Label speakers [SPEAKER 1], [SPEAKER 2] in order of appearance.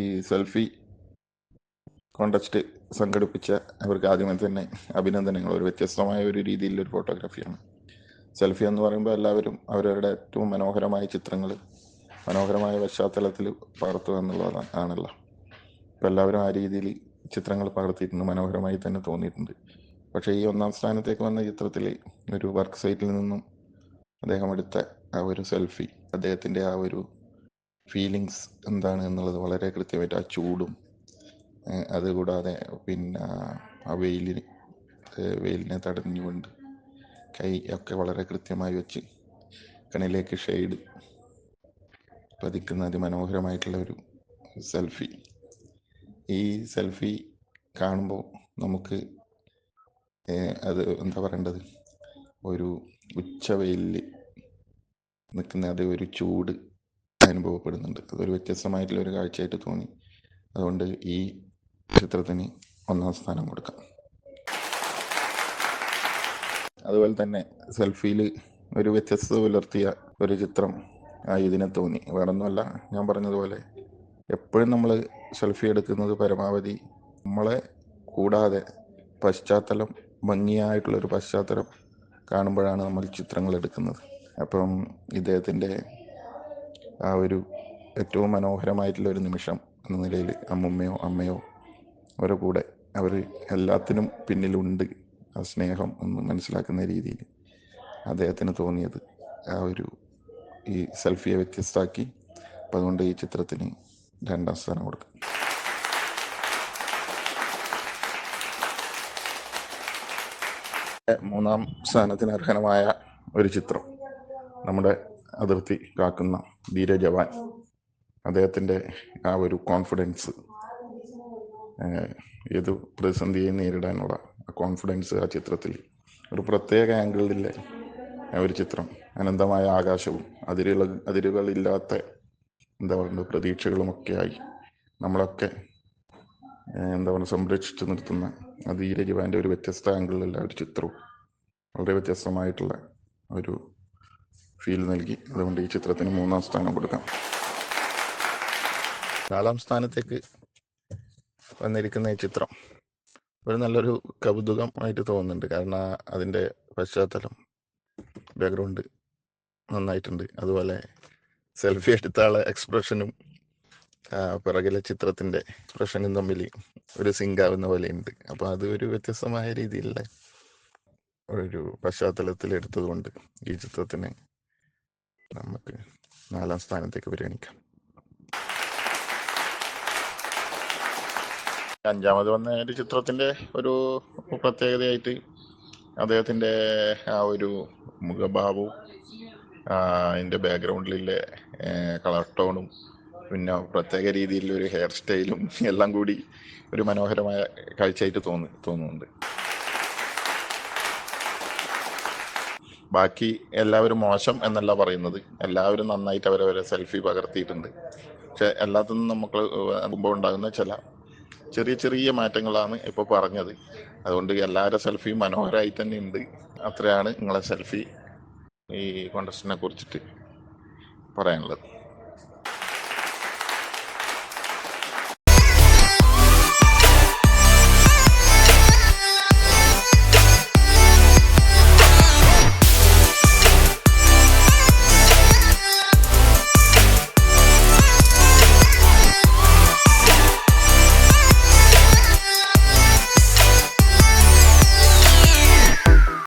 [SPEAKER 1] ഈ selfie contest സംഘടിപ്പിച്ച അവർക്ക് ആദ്യമേ തന്നെ അഭിനന്ദനങ്ങൾ. ഒരു വ്യത്യസ്തമായ ഒരു രീതിയിലൊരു ഫോട്ടോഗ്രാഫിയാണ് സെൽഫി എന്ന് പറയുമ്പോൾ. എല്ലാവരും അവരവരുടെ ഏറ്റവും മനോഹരമായ ചിത്രങ്ങൾ മനോഹരമായ പശ്ചാത്തലത്തിൽ പകർത്തുക എന്നുള്ളതാണ് ആണല്ലോ. അപ്പോൾ എല്ലാവരും ആ രീതിയിൽ ചിത്രങ്ങൾ പകർത്തിയിട്ടുണ്ട്, മനോഹരമായി തന്നെ തോന്നിയിട്ടുണ്ട്. പക്ഷേ ഈ ഒന്നാം സ്ഥാനത്തേക്ക് വന്ന ചിത്രത്തിൽ ഒരു വർക്ക് സൈറ്റിൽ നിന്നും അദ്ദേഹം എടുത്ത ആ ഒരു സെൽഫി, അദ്ദേഹത്തിൻ്റെ ആ ഒരു ഫീലിങ്സ് എന്താണ് എന്നുള്ളത് വളരെ കൃത്യമായിട്ട്, ആ ചൂടും അതുകൂടാതെ പിന്നെ ആ വെയിലിനെ തടഞ്ഞുകൊണ്ട് കൈ ഒക്കെ വളരെ കൃത്യമായി വെച്ച് കണ്ണിലേക്ക് ഷെയ്ഡ് പതിക്കുന്ന അതിമനോഹരമായിട്ടുള്ള ഒരു സെൽഫി. ഈ സെൽഫി കാണുമ്പോൾ നമുക്ക് അത് എന്താ പറയേണ്ടത്, ഒരു ഉച്ചവെയിലിൽ നിൽക്കുന്ന അതേ ഒരു ചൂട് അനുഭവപ്പെടുന്നുണ്ട്. അതൊരു വ്യത്യസ്തമായിട്ടുള്ള ഒരു കാഴ്ചയായിട്ട് തോന്നി. അതുകൊണ്ട് ഈ ചിത്രത്തിന് ഒന്നാം സ്ഥാനം കൊടുക്കാം. അതുപോലെ തന്നെ സെൽഫിയിൽ ഒരു വ്യത്യസ്തത പുലർത്തിയ ഒരു ചിത്രം ഇതിനെ തോന്നി. വേറൊന്നുമല്ല, ഞാൻ പറഞ്ഞതുപോലെ എപ്പോഴും നമ്മൾ സെൽഫി എടുക്കുന്നത് പരമാവധി നമ്മളെ കൂടാതെ പശ്ചാത്തലം, ഭംഗിയായിട്ടുള്ളൊരു പശ്ചാത്തലം കാണുമ്പോഴാണ് നമ്മൾ ചിത്രങ്ങൾ എടുക്കുന്നത്. അപ്പം ഇദ്ദേഹത്തിൻ്റെ ആ ഒരു ഏറ്റവും മനോഹരമായിട്ടുള്ളൊരു നിമിഷം എന്ന നിലയിൽ അമ്മുമ്മയോ അമ്മയോ അവരുടെ കൂടെ അവർ എല്ലാത്തിനും പിന്നിലുണ്ട്, ആ സ്നേഹം എന്ന് മനസ്സിലാക്കുന്ന രീതിയിൽ അദ്ദേഹത്തിന് തോന്നിയത് ആ ഒരു ഈ സെൽഫിയെ വ്യത്യസ്തമാക്കി. അപ്പം അതുകൊണ്ട് ഈ ചിത്രത്തിന് 2ാം സ്ഥാനം കൊടുക്കും. മൂന്നാം സ്ഥാനത്തിന് അർഹനമായ ഒരു ചിത്രം നമ്മുടെ അതിർത്തി കാക്കുന്ന ധീരജവാൻ. അദ്ദേഹത്തിൻ്റെ ആ ഒരു കോൺഫിഡൻസ്, ഏത് പ്രതിസന്ധിയെ നേരിടാനുള്ള കോൺഫിഡൻസ് ആ ചിത്രത്തിൽ ഒരു പ്രത്യേക ആംഗിളിലെ ഒരു ചിത്രം. അനന്തമായ ആകാശവും അതിരുകളില്ലാത്ത എന്താ പറയുക പ്രതീക്ഷകളുമൊക്കെയായി നമ്മളൊക്കെ എന്താ പറയുക സംരക്ഷിച്ചു നിർത്തുന്ന ആ ധീരജവാൻ്റെ ഒരു വ്യത്യസ്ത ആംഗിളിലുള്ള ഒരു ചിത്രവും വളരെ വ്യത്യസ്തമായിട്ടുള്ള ഒരു ഫീൽ നൽകി. അതുകൊണ്ട് ഈ ചിത്രത്തിന് 3ാം സ്ഥാനം കൊടുക്കാം. 4ാം സ്ഥാനത്തേക്ക് വന്നിരിക്കുന്ന ഈ ചിത്രം ഒരു നല്ലൊരു കൗതുകമായിട്ട് തോന്നുന്നുണ്ട്. കാരണം അതിൻ്റെ പശ്ചാത്തലം, ബാക്ക്ഗ്രൗണ്ട് നന്നായിട്ടുണ്ട്. അതുപോലെ സെൽഫി എടുത്ത ആളെ എക്സ്പ്രഷനും പിറകിലെ ചിത്രത്തിൻ്റെ എക്സ്പ്രഷനും തമ്മിൽ ഒരു സിങ്കാവുന്ന പോലെയുണ്ട്. അപ്പോൾ അത് ഒരു വ്യത്യസ്തമായ രീതിയിലുള്ള ഒരു പശ്ചാത്തലത്തിൽ എടുത്തതുകൊണ്ട് ഈ ചിത്രത്തിന് നമുക്ക് 4ാം സ്ഥാനത്തേക്ക് പരിഗണിക്കാം. 5ാമത് വന്ന ഒരു ചിത്രത്തിൻ്റെ ഒരു പ്രത്യേകതയായിട്ട് അദ്ദേഹത്തിൻ്റെ ആ ഒരു മുഖഭാവവും അതിൻ്റെ ബാക്ക്ഗ്രൗണ്ടിലെ കളർ ടോണും പിന്നെ പ്രത്യേക രീതിയിലൊരു ഹെയർ സ്റ്റൈലും എല്ലാം കൂടി ഒരു മനോഹരമായ കാഴ്ചയായിട്ട് തോന്നുന്നുണ്ട്. ബാക്കി എല്ലാവരും മോശം എന്നല്ല പറയുന്നത്, എല്ലാവരും നന്നായിട്ട് അവരവരെ സെൽഫി പകർത്തിയിട്ടുണ്ട്. പക്ഷെ എല്ലാത്തിനും നമുക്ക് മുമ്പ് ഉണ്ടാകുന്ന ചില ചെറിയ ചെറിയ മാറ്റങ്ങളാണ് ഇപ്പോൾ പറഞ്ഞത്. അതുകൊണ്ട് എല്ലാവരുടെ സെൽഫിയും മനോഹരമായി തന്നെ ഉണ്ട്. അത്രയാണ് നിങ്ങളെ സെൽഫി ഈ കോണ്ടസ്റ്റിനെ കുറിച്ചിട്ട് പറയാനുള്ളത്.